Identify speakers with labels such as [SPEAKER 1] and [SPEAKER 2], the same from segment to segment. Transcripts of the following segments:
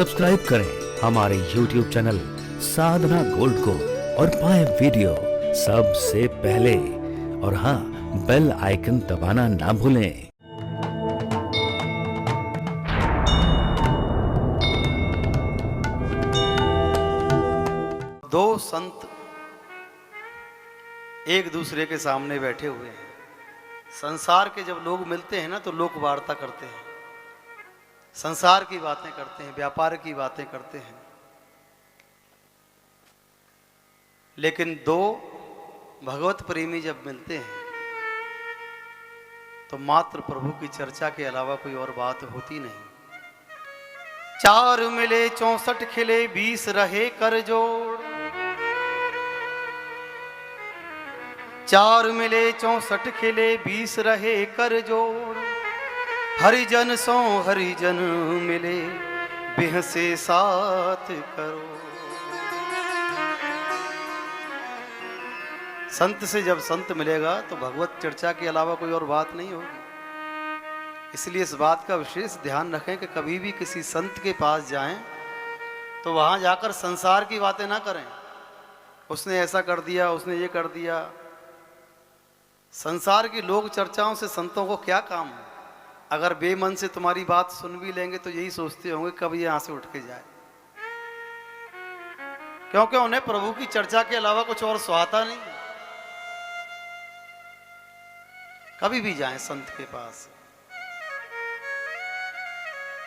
[SPEAKER 1] Subscribe करें हमारे YouTube channel साधना gold को और पाएं वीडियो सबसे पहले। और हाँ, बेल आइकन दबाना ना भूलें।
[SPEAKER 2] दो संत एक दूसरे के सामने बैठे हुए हैं। संसार के जब लोग मिलते हैं ना तो लोक वार्ता करते हैं, संसार की बातें करते हैं, व्यापार की बातें करते हैं। लेकिन दो भगवत प्रेमी जब मिलते हैं तो मात्र प्रभु की चर्चा के अलावा कोई और बात होती नहीं। चार मिले 64 खिले 20 रहे कर जोड़। चार मिले 64 खिले 20 रहे कर जोड़। हरिजन सो हरिजन मिले बिह से साथ करो। संत से जब संत मिलेगा तो भगवत चर्चा के अलावा कोई और बात नहीं होगी। इसलिए इस बात का विशेष ध्यान रखें कि कभी भी किसी संत के पास जाएं तो वहां जाकर संसार की बातें ना करें। उसने ऐसा कर दिया, उसने ये कर दिया। संसार की लोक चर्चाओं से संतों को क्या काम है? अगर बेमन से तुम्हारी बात सुन भी लेंगे तो यही सोचते होंगे कब ये यहां से उठ के जाए, क्योंकि उन्हें प्रभु की चर्चा के अलावा कुछ और सुहाता नहीं। कभी भी जाएं संत के पास,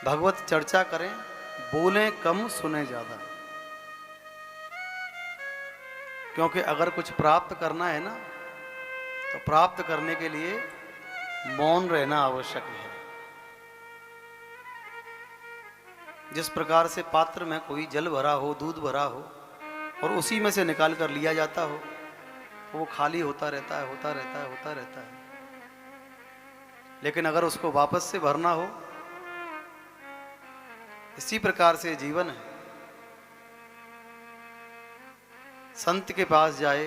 [SPEAKER 2] भगवत चर्चा करें, बोलें कम सुने ज्यादा। क्योंकि अगर कुछ प्राप्त करना है ना तो प्राप्त करने के लिए मौन रहना आवश्यक है। जिस प्रकार से पात्र में कोई जल भरा हो, दूध भरा हो और उसी में से निकाल कर लिया जाता हो तो वो खाली होता रहता है, होता रहता है, होता रहता है। लेकिन अगर उसको वापस से भरना हो, इसी प्रकार से जीवन है। संत के पास जाए,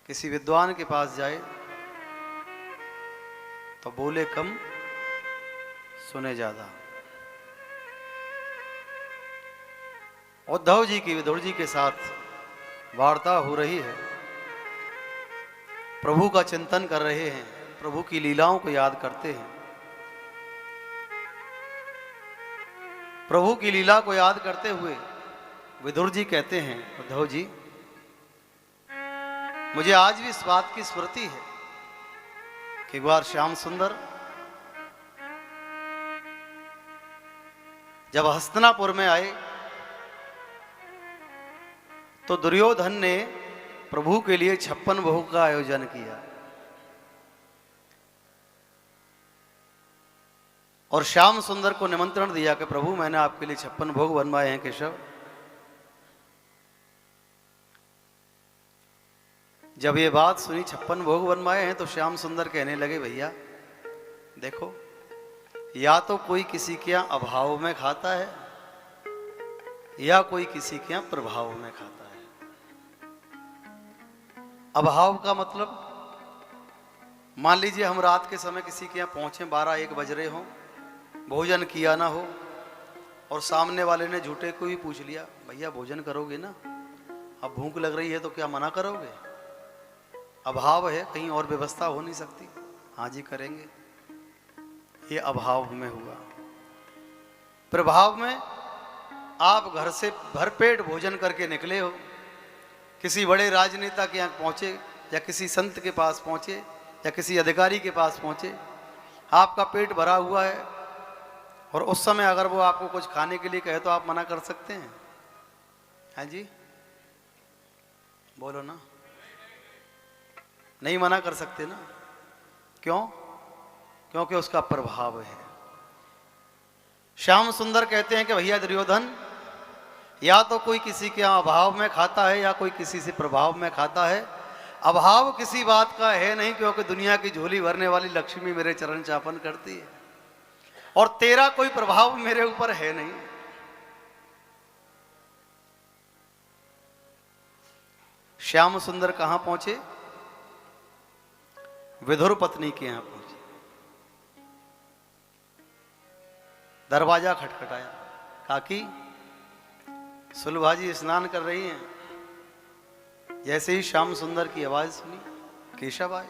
[SPEAKER 2] किसी विद्वान के पास जाए तो बोले कम सुने ज्यादा। उद्धव जी की विदुर जी के साथ वार्ता हो रही है, प्रभु का चिंतन कर रहे हैं, प्रभु की लीलाओं को याद करते हैं। प्रभु की लीला को याद करते हुए विदुर जी कहते हैं, उद्धव जी मुझे आज भी इस बात की स्मृति है कि एक बार श्याम सुंदर जब हस्तिनापुर में आए तो दुर्योधन ने प्रभु के लिए 56 भोग का आयोजन किया और श्याम सुंदर को निमंत्रण दिया कि प्रभु मैंने आपके लिए 56 भोग बनवाए हैं केशव। जब ये बात सुनी 56 भोग बनवाए हैं तो श्याम सुंदर कहने लगे, भैया देखो, या तो कोई किसी के यहाँ अभाव में खाता है या कोई किसी के यहाँ प्रभाव में खाता है। अभाव का मतलब, मान लीजिए हम रात के समय किसी के यहाँ पहुंचे, 12-1 बज रहे हो, भोजन किया ना हो और सामने वाले ने झूठे को ही पूछ लिया, भैया भोजन करोगे ना, अब भूख लग रही है तो क्या मना करोगे? अभाव है, कहीं और व्यवस्था हो नहीं सकती? हाँ जी करेंगे। ये अभाव में हुआ। प्रभाव में आप घर से भरपेट भोजन करके निकले हो, किसी बड़े राजनेता के यहाँ पहुंचे या किसी संत के पास पहुंचे या किसी अधिकारी के पास पहुंचे, आपका पेट भरा हुआ है और उस समय अगर वो आपको कुछ खाने के लिए कहे तो आप मना कर सकते हैं? हाँ जी बोलो ना, नहीं मना कर सकते ना। क्यों? क्योंकि उसका प्रभाव है। श्याम सुंदर कहते हैं कि भैया दुर्योधन, या तो कोई किसी के यहाँ अभाव में खाता है या कोई किसी से प्रभाव में खाता है। अभाव किसी बात का है नहीं, क्योंकि दुनिया की झोली भरने वाली लक्ष्मी मेरे चरण चापन करती है और तेरा कोई प्रभाव मेरे ऊपर है नहीं। श्याम सुंदर कहां पहुंचे? विदुर पत्नी के यहां पहुंचे। दरवाजा खटखटाया, काकी सुलभा जी स्नान कर रही हैं। जैसे ही श्याम सुंदर की आवाज सुनी, केशव आए,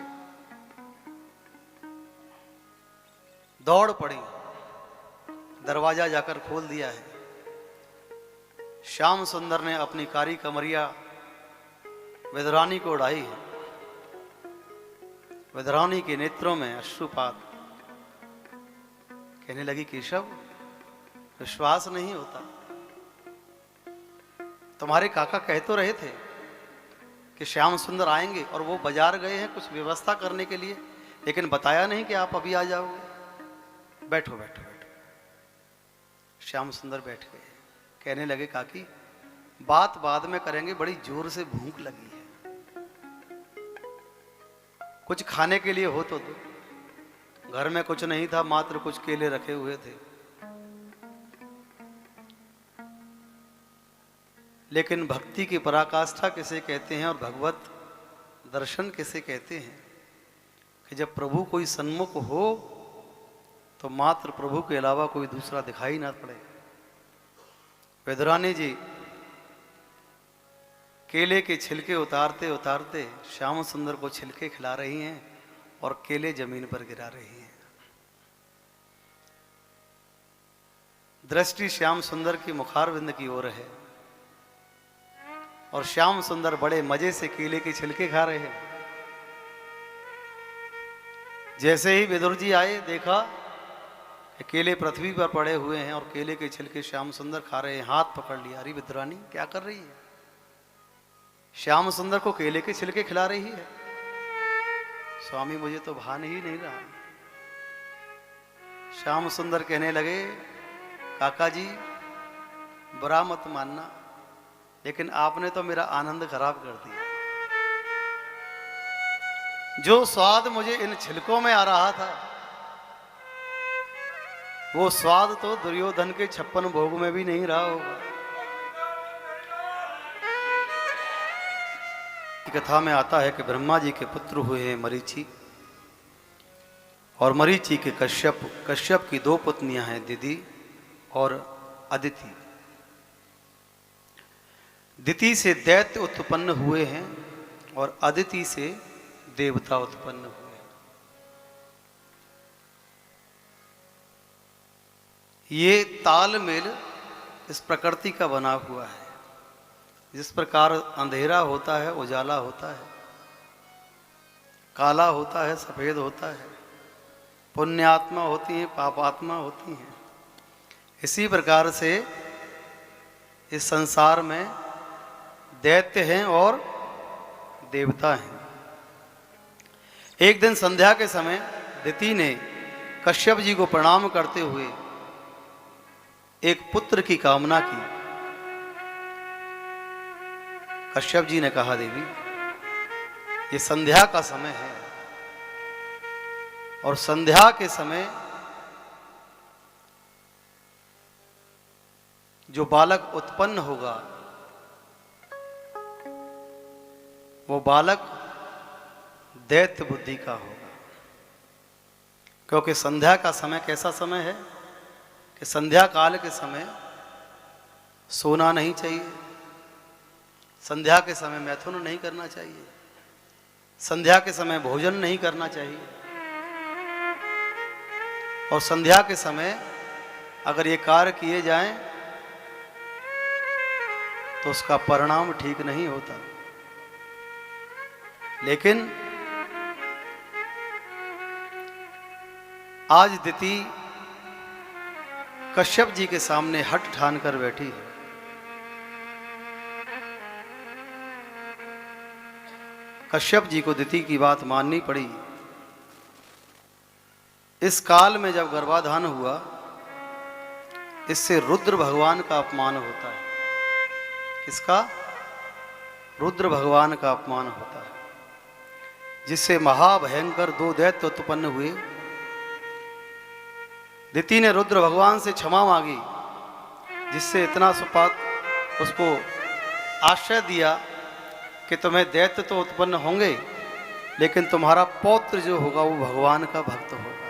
[SPEAKER 2] दौड़ पड़ी, दरवाजा जाकर खोल दिया है। श्याम सुंदर ने अपनी कारी कमरिया विद्रानी को उड़ाई है। विद्रानी के नेत्रों में अश्रुपात। कहने लगी, केशव विश्वास नहीं होता, तुम्हारे काका कह तो रहे थे कि श्याम सुंदर आएंगे और वो बाजार गए हैं कुछ व्यवस्था करने के लिए, लेकिन बताया नहीं कि आप अभी आ जाओगे। बैठो बैठो बैठो। श्याम सुंदर बैठ गए। कहने लगे, काकी बात बाद में करेंगे, बड़ी जोर से भूख लगी है, कुछ खाने के लिए हो तो दो। घर में कुछ नहीं था, मात्र कुछ केले रखे हुए थे। लेकिन भक्ति की पराकाष्ठा किसे कहते हैं और भगवत दर्शन किसे कहते हैं कि जब प्रभु कोई सन्मुख हो तो मात्र प्रभु के अलावा कोई दूसरा दिखाई ना पड़े। विद्रानी जी केले के छिलके उतारते उतारते श्याम सुंदर को छिलके खिला रही हैं और केले जमीन पर गिरा रही हैं। दृष्टि श्याम सुंदर की मुखारविंद की ओर है और श्याम सुंदर बड़े मजे से केले के छिलके खा रहे हैं। जैसे ही विदुर जी आए, देखा कि केले पृथ्वी पर पड़े हुए हैं और केले के छिलके श्याम सुंदर खा रहे हैं। हाथ पकड़ लिया, अरे विद्रानी क्या कर रही है? श्याम सुंदर को केले के छिलके खिला रही है। स्वामी मुझे तो भान ही नहीं रहा। श्याम सुंदर कहने लगे, काका जी बुरा मत मानना, लेकिन आपने तो मेरा आनंद खराब कर दिया। जो स्वाद मुझे इन छिलकों में आ रहा था, वो स्वाद तो दुर्योधन के 56 भोग में भी नहीं रहा होगा। कथा में आता है कि ब्रह्मा जी के पुत्र हुए हैं मरीचि, और मरीचि के कश्यप। कश्यप की 2 पुत्नियां हैं, दिति और अदिति। दिति से दैत्य उत्पन्न हुए हैं और अदिति से देवता उत्पन्न हुए हैं। ये तालमेल इस प्रकृति का बना हुआ है। जिस प्रकार अंधेरा होता है, उजाला होता है, काला होता है, सफेद होता है, पुण्यात्मा होती हैं, पापात्मा होती हैं, इसी प्रकार से इस संसार में दैत्य हैं और देवता हैं। एक दिन संध्या के समय दिति ने कश्यप जी को प्रणाम करते हुए एक पुत्र की कामना की। कश्यप जी ने कहा, देवी ये संध्या का समय है और संध्या के समय जो बालक उत्पन्न होगा वो बालक दैत्य बुद्धि का होगा। क्योंकि संध्या का समय कैसा समय है कि संध्या काल के समय सोना नहीं चाहिए, संध्या के समय मैथुन नहीं करना चाहिए, संध्या के समय भोजन नहीं करना चाहिए, और संध्या के समय अगर ये कार्य किए जाएं तो उसका परिणाम ठीक नहीं होता। लेकिन आज दिति कश्यप जी के सामने हट ठान कर बैठी है। कश्यप जी को दिति की बात माननी पड़ी। इस काल में जब गर्भाधान हुआ, इससे रुद्र भगवान का अपमान होता है। किसका? रुद्र भगवान का अपमान होता है, जिससे महाभयंकर 2 दैत्य उत्पन्न हुए। दिति ने रुद्र भगवान से क्षमा मांगी, जिससे इतना सुपात उसको आश्रय दिया कि तुम्हें दैत्य तो उत्पन्न होंगे, लेकिन तुम्हारा पौत्र जो होगा वो भगवान का भक्त होगा।